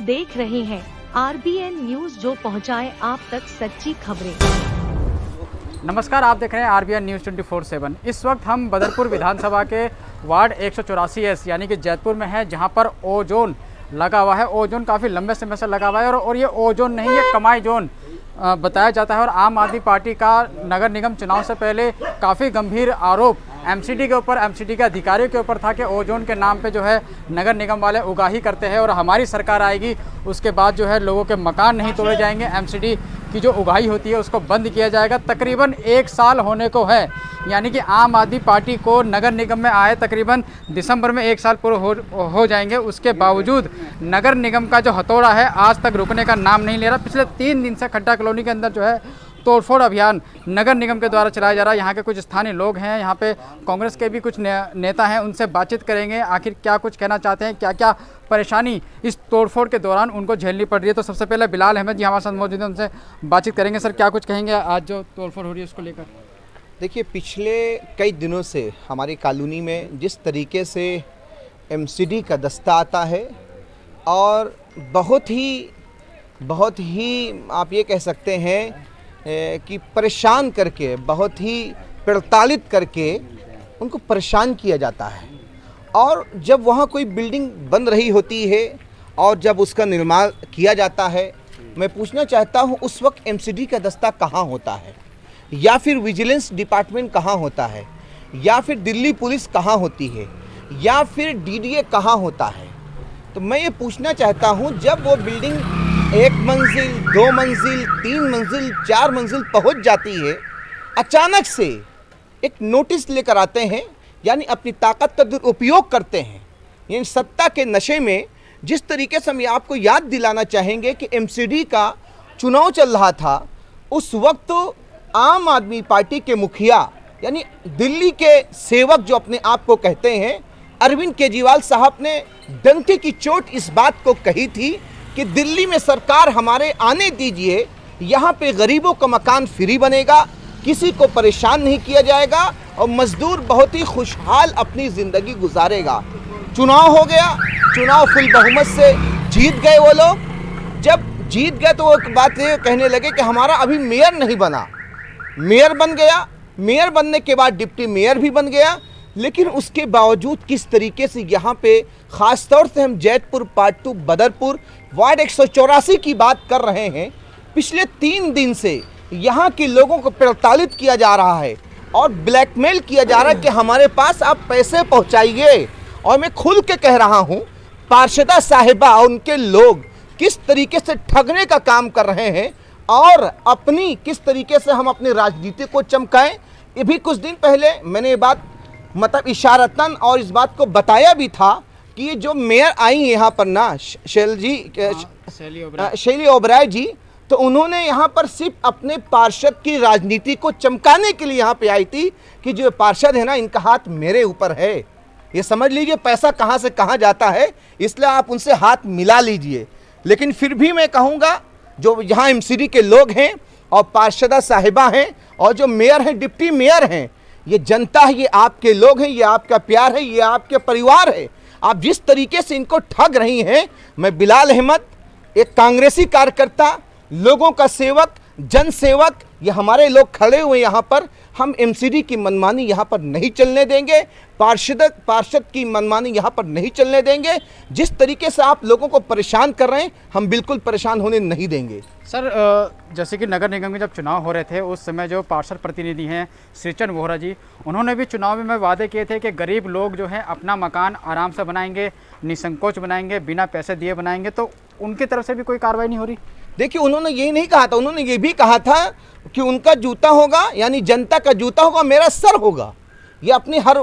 देख रहे हैं RBN न्यूज, जो पहुंचाए आप तक सच्ची खबरें। नमस्कार, आप देख रहे हैं RBN न्यूज़ 24/7। इस वक्त हम बदरपुर विधानसभा के वार्ड 184S यानी कि जैतपुर में है, जहां पर ओजोन लगा हुआ है। ओजोन काफ़ी लंबे समय से लगा हुआ है और ये ओजोन नहीं, ये कमाई जोन बताया जाता है। और आम आदमी पार्टी का नगर निगम चुनाव से पहले काफ़ी गंभीर आरोप MCD के ऊपर, MCD के अधिकारियों के ऊपर था कि ओजोन के नाम पे जो है नगर निगम वाले उगाही करते हैं और हमारी सरकार आएगी उसके बाद जो है लोगों के मकान नहीं तोड़े जाएंगे, MCD की जो उगाही होती है उसको बंद किया जाएगा। तकरीबन 1 साल होने को है, यानी कि आम आदमी पार्टी को नगर निगम में आए तकरीबन दिसंबर में 1 साल पूरे हो जाएंगे। उसके बावजूद नगर निगम का जो हथौड़ा है आज तक रुकने का नाम नहीं ले रहा। पिछले 3 दिन से खड्डा कॉलोनी के अंदर जो है तोड़फोड़ अभियान नगर निगम के द्वारा चलाया जा रहा है। यहाँ के कुछ स्थानीय लोग हैं, यहाँ पे कांग्रेस के भी कुछ नेता हैं, उनसे बातचीत करेंगे आखिर क्या कुछ कहना चाहते हैं, क्या क्या परेशानी इस तोड़फोड़ के दौरान उनको झेलनी पड़ रही है। तो सबसे पहले बिलाल अहमद जी हमारे साथ मौजूद हैं, उनसे बातचीत करेंगे। सर, क्या कुछ कहेंगे आज जो तोड़फोड़ हो रही है उसको लेकर? देखिए, पिछले कई दिनों से हमारी कॉलोनी में जिस तरीके से MCD का दस्ता आता है और बहुत ही आप ये कह सकते हैं कि परेशान करके, बहुत ही प्रताड़ित करके उनको परेशान किया जाता है। और जब वहाँ कोई बिल्डिंग बन रही होती है और जब उसका निर्माण किया जाता है, मैं पूछना चाहता हूँ उस वक्त MCD का दस्ता कहाँ होता है, या फिर विजिलेंस डिपार्टमेंट कहाँ होता है, या फिर दिल्ली पुलिस कहाँ होती है, या फिर DDA कहाँ होता है। तो मैं ये पूछना चाहता हूँ, जब वो बिल्डिंग 1 मंजिल, 2 मंजिल, 3 मंजिल, 4 मंजिल पहुँच जाती है, अचानक से एक नोटिस लेकर आते हैं, यानी अपनी ताकत का दुरुपयोग करते हैं। यानी सत्ता के नशे में जिस तरीके से हम आपको याद दिलाना चाहेंगे कि MCD का चुनाव चल रहा था, उस वक्त तो आम आदमी पार्टी के मुखिया यानी दिल्ली के सेवक जो अपने आप को कहते हैं, अरविंद केजरीवाल साहब ने डंके की चोट इस बात को कही थी कि दिल्ली में सरकार हमारे आने दीजिए, यहाँ पे गरीबों का मकान फ्री बनेगा, किसी को परेशान नहीं किया जाएगा और मजदूर बहुत ही खुशहाल अपनी ज़िंदगी गुजारेगा। चुनाव हो गया, चुनाव फुल बहुमत से जीत गए वो लोग। जब जीत गए तो वो एक बात ये कहने लगे कि हमारा अभी मेयर नहीं बना। मेयर बन गया, मेयर बनने के बाद डिप्टी मेयर भी बन गया, लेकिन उसके बावजूद किस तरीके से यहाँ पे ख़ास तौर से हम जैतपुर पार्ट 2 बदरपुर वार्ड 184 की बात कर रहे हैं। पिछले 3 दिन से यहाँ के लोगों को प्रताड़ित किया जा रहा है और ब्लैकमेल किया जा रहा है कि हमारे पास आप पैसे पहुँचाइए। और मैं खुल के कह रहा हूँ, पार्षदा साहिबा और उनके लोग किस तरीके से ठगने का काम कर रहे हैं और अपनी किस तरीके से हम अपनी राजनीति को चमकाएं। ये भी कुछ दिन पहले मैंने ये बात मतलब इशारतन और इस बात को बताया भी था कि ये जो मेयर आई यहाँ पर ना शैली ओबराय जी, तो उन्होंने यहाँ पर सिर्फ अपने पार्षद की राजनीति को चमकाने के लिए यहाँ पे आई थी कि जो पार्षद है ना, इनका हाथ मेरे ऊपर है। ये समझ लीजिए पैसा कहाँ से कहाँ जाता है, इसलिए आप उनसे हाथ मिला लीजिए। लेकिन फिर भी मैं कहूँगा, जो यहाँ MCD के लोग हैं और पार्षदा साहिबा हैं और जो मेयर हैं, डिप्टी मेयर हैं, ये जनता है, ये आपके लोग हैं, ये आपका प्यार है, ये आपके परिवार है। आप जिस तरीके से इनको ठग रही हैं, मैं बिलाल अहमद, एक कांग्रेसी कार्यकर्ता, लोगों का सेवक, जन सेवक, ये हमारे लोग खड़े हुए यहाँ पर, हम MCD की मनमानी यहाँ पर नहीं चलने देंगे, पार्षद की मनमानी यहाँ पर नहीं चलने देंगे। जिस तरीके से आप लोगों को परेशान कर रहे हैं, हम बिल्कुल परेशान होने नहीं देंगे। सर, जैसे कि नगर निगम के जब चुनाव हो रहे थे उस समय जो पार्षद प्रतिनिधि हैं श्रीचंद वोहरा जी, उन्होंने भी चुनाव में वादे किए थे कि गरीब लोग जो हैं अपना मकान आराम से बनाएंगे, निसंकोच बनाएंगे, बिना पैसे दिए बनाएंगे। तो उनकी तरफ से भी कोई कार्रवाई नहीं हो रही? देखिए, उन्होंने यही नहीं कहा था, उन्होंने ये भी कहा था कि उनका जूता होगा, यानी जनता का जूता होगा, मेरा सर होगा। ये अपनी हर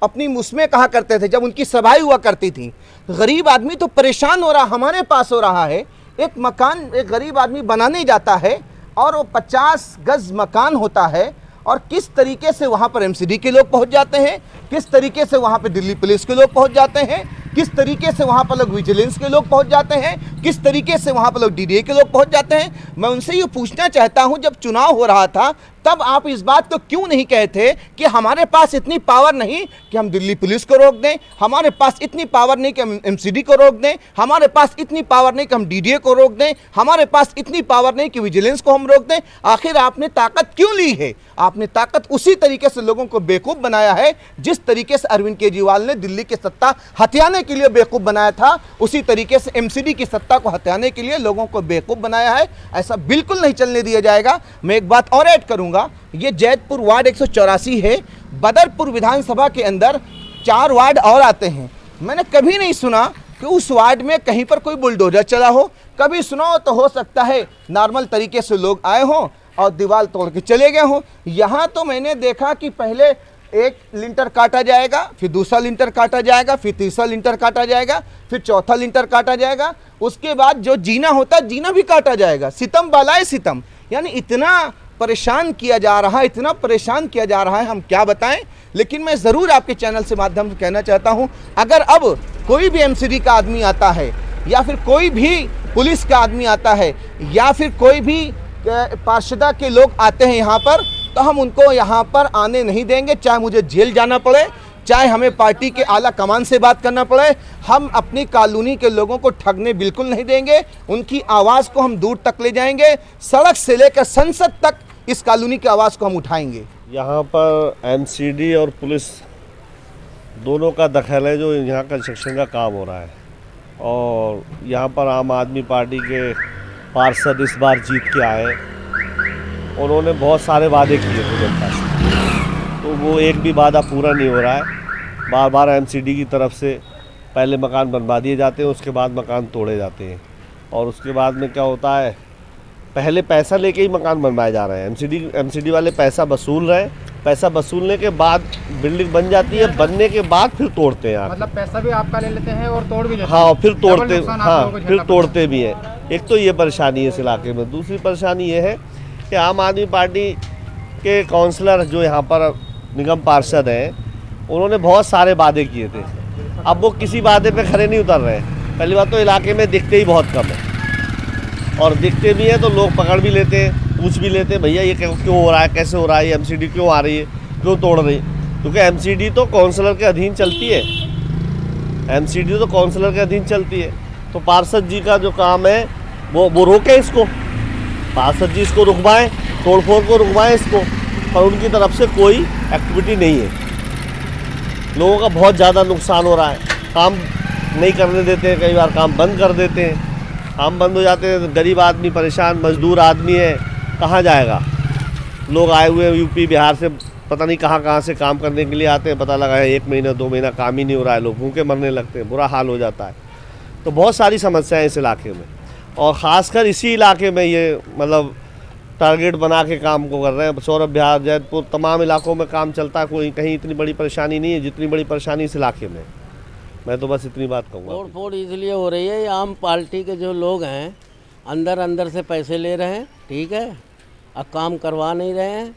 अपनी उसमें कहा करते थे जब उनकी सभाएं हुआ करती थी। गरीब आदमी तो परेशान हो रहा, हमारे पास हो रहा है। एक मकान एक गरीब आदमी बनाने जाता है और वो 50 गज मकान होता है, और किस तरीके से वहाँ पर MCD के लोग पहुँच जाते हैं, किस तरीके से वहाँ पर दिल्ली पुलिस के लोग पहुँच जाते हैं, किस तरीके से वहाँ पर लोग विजिलेंस के लोग पहुँच जाते हैं, किस तरीके से वहाँ पर लोग DDA के लोग पहुँच जाते हैं। मैं उनसे ये पूछना चाहता हूँ, जब चुनाव हो रहा था तब आप इस बात को क्यों नहीं कहते कि हमारे पास इतनी पावर नहीं कि हम दिल्ली पुलिस को रोक दें, हमारे पास इतनी पावर नहीं कि हम एमसीडी को रोक दें, हमारे पास इतनी पावर नहीं कि हम डीडीए को रोक दें, हमारे पास इतनी पावर नहीं कि विजिलेंस को हम रोक दें। आखिर आपने ताकत क्यों ली है? आपने ताकत उसी तरीके से लोगों को बेवकूफ़ बनाया है जिस तरीके से अरविंद केजरीवाल ने दिल्ली की सत्ता हथियाने के लिए बेवकूफ़ बनाया था, उसी तरीके से एमसीडी की सत्ता को हथियाने के लिए लोगों को बेवकूफ़ बनाया है। ऐसा बिल्कुल नहीं चलने दिया जाएगा। मैं एक बात और ऐड करूंगा, ये जैतपुर वार्ड 184 है। बदरपुर विधानसभा के अंदर 4 वार्ड और आते हैं। मैंने कभी नहीं सुना कि उस वार्ड में कहीं पर कोई बुलडोजर चला हो। कभी सुना हो तो हो सकता है नॉर्मल तरीके से लोग आए हों और दीवार तोड़ के चले गए हों। यहाँ तो मैंने देखा कि पहले एक लिंटर काटा जाएगा, फिर दूसरा लिंटर काटा जाएगा, फिर तीसरा लिंटर काटा जाएगा, फिर चौथा लिंटर काटा जाएगा, उसके बाद जो जीना होता है जीना भी काटा जाएगा। सितम बालाए सितम, यानी इतना परेशान किया जा रहा है, इतना परेशान किया जा रहा है, हम क्या बताएं। लेकिन मैं ज़रूर आपके चैनल से माध्यम से कहना चाहता हूं, अगर अब कोई भी एमसीडी का आदमी आता है या फिर कोई भी पुलिस का आदमी आता है या फिर कोई भी पार्षदा के लोग आते हैं यहाँ पर, तो हम उनको यहाँ पर आने नहीं देंगे, चाहे मुझे जेल जाना पड़े, चाहे हमें पार्टी के आला कमान से बात करना पड़े। हम अपनी कॉलोनी के लोगों को ठगने बिल्कुल नहीं देंगे। उनकी आवाज़ को हम दूर तक ले जाएंगे, सड़क से लेकर संसद तक इस कॉलोनी की आवाज़ को हम उठाएंगे। यहाँ पर एमसीडी और पुलिस दोनों का दखल है जो यहाँ कंस्ट्रक्शन का काम हो रहा है। और यहाँ पर आम आदमी पार्टी के पार्षद इस बार जीत के आए, उन्होंने बहुत सारे वादे किए थे जनता से, तो वो एक भी वादा पूरा नहीं हो रहा है। बार बार एमसीडी की तरफ से पहले मकान बनवा दिए जाते हैं, उसके बाद मकान तोड़े जाते हैं। और उसके बाद में क्या होता है, पहले पैसा लेके ही मकान बनवाए जा रहे हैं। एमसीडी वाले पैसा वसूल रहे हैं, पैसा वसूलने के बाद बिल्डिंग बन जाती है, बनने के बाद फिर तोड़ते हैं। मतलब पैसा भी आपका ले लेते हैं और तोड़ भी लेते हैं। हाँ, फिर तोड़ते, हाँ फिर तोड़ते भी हैं। एक तो ये परेशानी है इस इलाके में। दूसरी परेशानी ये है कि आम आदमी पार्टी के काउंसलर जो यहाँ पर निगम पार्षद हैं, उन्होंने बहुत सारे वादे किए थे। अब वो किसी वादे पे खरे नहीं उतर रहे हैं। पहली बात तो इलाके में दिखते ही बहुत कम है, और दिखते भी हैं तो लोग पकड़ भी लेते हैं, पूछ भी लेते हैं, भैया ये क्यों हो रहा है, कैसे हो रहा है, ये एमसीडी क्यों आ रही है, क्यों तोड़ रही है। क्योंकि एमसीडी तो काउंसलर के अधीन चलती है, एमसीडी तो काउंसलर के अधीन चलती है। तो पार्षद जी का जो काम है वो रोके इसको, पार्षद जी इसको रुकवाएं, तोड़फोड़ को रुकवाएं इसको, पर उनकी तरफ से कोई एक्टिविटी नहीं है। लोगों का बहुत ज़्यादा नुकसान हो रहा है, काम नहीं करने देते हैं, कई बार काम बंद कर देते हैं, काम बंद हो जाते हैं। गरीब आदमी परेशान, मजदूर आदमी है, कहाँ जाएगा। लोग आए हुए यूपी बिहार से पता नहीं कहाँ से काम करने के लिए आते हैं, पता लगा है 1 महीना 2 महीना काम ही नहीं हो रहा है, लोग भूखे मरने लगते हैं, बुरा हाल हो जाता है। तो बहुत सारी समस्याएं इस इलाके में, और ख़ासकर इसी इलाके में ये मतलब टारगेट बना के काम को कर रहे हैं। सौरभ बिहार, जैतपुर, तमाम इलाकों में काम चलता है, कोई कहीं इतनी बड़ी परेशानी नहीं है जितनी बड़ी परेशानी इस इलाके में। मैं तो बस इतनी बात कहूँगा। तोड़ फोड़ इसलिए हो रही है, आम पार्टी के जो लोग हैं अंदर से पैसे ले रहे हैं, ठीक है, अब काम करवा नहीं रहे हैं,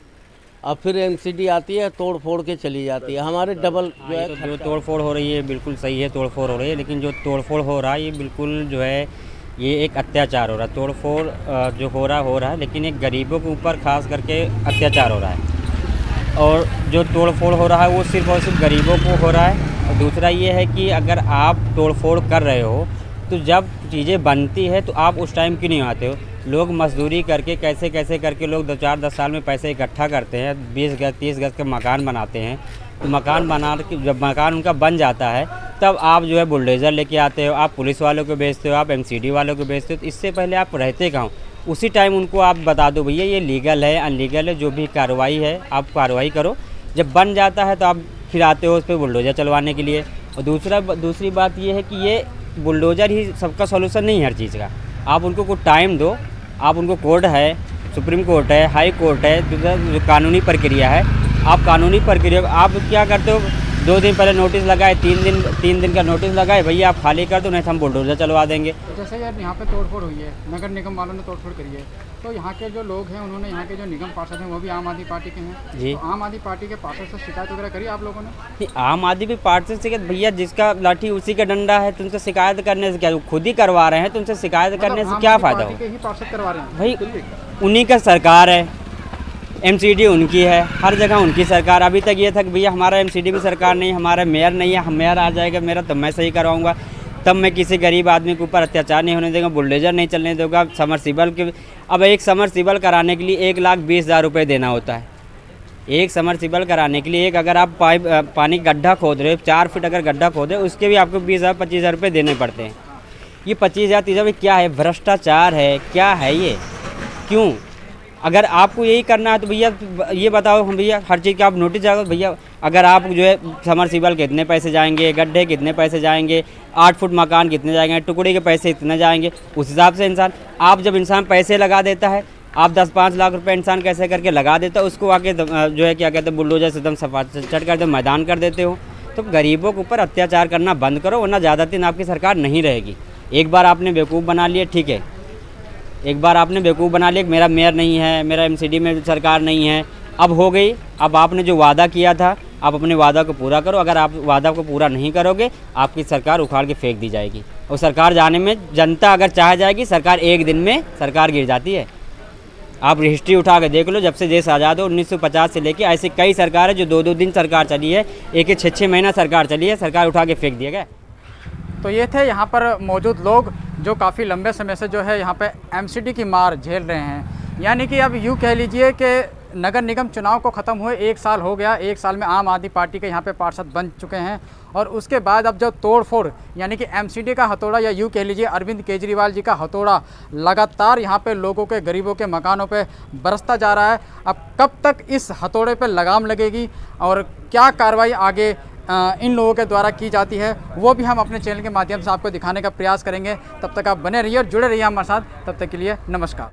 अब फिर एमसीडी आती है तोड़ फोड़ के चली जाती है। हमारे डबल जो है जो तोड़ फोड़ हो रही है बिल्कुल सही है, तोड़ फोड़ हो रही है, लेकिन जो तोड़ फोड़ हो रहा है ये बिल्कुल जो है ये एक अत्याचार हो रहा है। तोड़ फोड़ जो हो रहा है, लेकिन एक गरीबों के ऊपर खास करके अत्याचार हो रहा है। और जो तोड़ फोड़ हो रहा है वो सिर्फ और सिर्फ गरीबों को हो रहा है। और दूसरा ये है कि अगर आप तोड़ फोड़ कर रहे हो तो जब चीज़ें बनती है तो आप उस टाइम क्यों नहीं आते हो। लोग मजदूरी करके कैसे करके लोग 2-4-10 साल में पैसे इकट्ठा करते हैं, 20 गज 30 गज के मकान बनाते हैं। तो मकान बना के जब मकान उनका बन जाता है तब आप जो है बुलडोज़र लेके आते हो, आप पुलिस वालों को भेजते हो, आप एमसीडी वालों को भेजते हो। तो इससे पहले आप रहते कहाँ, उसी टाइम उनको आप बता दो भैया ये लीगल है अनलीगल है, जो भी कार्रवाई है आप कार्रवाई करो। जब बन जाता है तो आप फिर आते हो उस पर बुलडोज़र चलवाने के लिए। और दूसरी बात ये है कि ये बुलडोज़र ही सबका सॉल्यूशन नहीं है हर चीज़ का। आप उनको कुछ टाइम दो, आप उनको कोर्ट है, सुप्रीम कोर्ट है, हाई कोर्ट है, जो कानूनी प्रक्रिया है, आप कानूनी प्रक्रिया आप क्या करते हो, 2 दिन पहले नोटिस लगाए, 3 दिन का नोटिस लगाए, भैया आप खाली कर दो नहीं तो हम बुलडोज़र चलवा देंगे। जैसे यार यहाँ पे तोड़फोड़ हुई है, नगर निगम वालों ने तोड़फोड़ करी है, तो यहाँ के जो लोग हैं उन्होंने यहाँ के जो निगम पार्षद हैं वो भी आम आदमी पार्टी के हैं जी। तो आम आदमी पार्टी के पार्षद से शिकायत वगैरह करी आप लोगों ने? नहीं, आम आदमी पार्टी से शिकायत, भैया जिसका लाठी उसी का डंडा है, तुमसे शिकायत करने से क्या, खुद ही करवा रहे हैं, तुमसे शिकायत करने से क्या फ़ायदा हो। ही पार्षद करवा रहे हैं भाई उन्हीं का सरकार है, एमसीडी उनकी है, हर जगह उनकी सरकार। अभी तक ये था कि भैया हमारा एमसीडी भी सरकार नहीं, हमारा मेयर नहीं है, हम मेयर आ जाएगा मेरा तब मैं सही करवाऊँगा, तब मैं किसी गरीब आदमी के ऊपर अत्याचार नहीं होने देगा, बुलडोजर नहीं चलने देगा। समरसीबल के अब एक समरसीबल कराने के लिए 1,20,000 रुपये देना होता है। एक समरसीबल कराने के लिए एक अगर आप पानी गड्ढा खोद रहे हो, 4 फीट अगर गड्ढा खोद रहे हो, उसके भी आपको 20,000-25,000 रुपये देने पड़ते हैं। ये 25,000-30,000 क्या है? भ्रष्टाचार है, क्या है ये? क्यों? अगर आपको यही करना है तो भैया ये बताओ, हम भैया हर चीज़ का आप नोटिस जाओ भैया। अगर आप जो है समरसीबल कितने पैसे जाएंगे, गड्ढे कितने पैसे जाएंगे, 8 फुट मकान कितने जाएंगे, टुकड़ी के पैसे इतने जाएंगे, उस हिसाब से इंसान पैसे लगा देता है। आप 10-5 लाख रुपए इंसान कैसे करके लगा देता है, उसको आके जो है क्या कहते हैं बुलडोजर से एकदम सफा चट कर दे, मैदान कर देते हो। तो गरीबों के ऊपर अत्याचार करना बंद करो, वरना ज़्यादा दिन आपकी सरकार नहीं रहेगी। एक बार आपने बेवकूफ़ बना लिया, ठीक है, एक बार आपने बेवकूफ़ बना लिया कि मेरा मेयर नहीं है, मेरा एमसीडी में सरकार नहीं है, अब हो गई। अब आपने जो वादा किया था, आप अपने वादा को पूरा करो। अगर आप वादा को पूरा नहीं करोगे, आपकी सरकार उखाड़ के फेंक दी जाएगी। और सरकार जाने में जनता अगर चाह जाएगी, सरकार एक दिन में सरकार गिर जाती है। आप हिस्ट्री उठा के देख लो, जब से देश आज़ाद हो 1950 से लेके ऐसे कई सरकार है जो 2-2 दिन सरकार चली है, एक 6-6 महीना सरकार चली है, सरकार उठा के फेंक दिया गया। तो ये थे यहाँ पर मौजूद लोग जो काफ़ी लंबे समय से जो है यहाँ पे एमसीडी की मार झेल रहे हैं। यानी कि अब यूँ कह लीजिए कि नगर निगम चुनाव को ख़त्म हुए 1 साल हो गया। 1 साल में आम आदमी पार्टी के यहाँ पे पार्षद बन चुके हैं और उसके बाद अब जो तोड़फोड़ यानी कि एमसीडी का हथौड़ा या यूँ कह लीजिए अरविंद केजरीवाल जी का हथौड़ा लगातार यहाँ पे लोगों के, गरीबों के मकानों पे बरसता जा रहा है। अब कब तक इस हथौड़े पे लगाम लगेगी और क्या कार्रवाई आगे इन लोगों के द्वारा की जाती है, वो भी हम अपने चैनल के माध्यम से आपको दिखाने का प्रयास करेंगे। तब तक आप बने रहिए और जुड़े रहिए हमारे साथ। तब तक के लिए नमस्कार।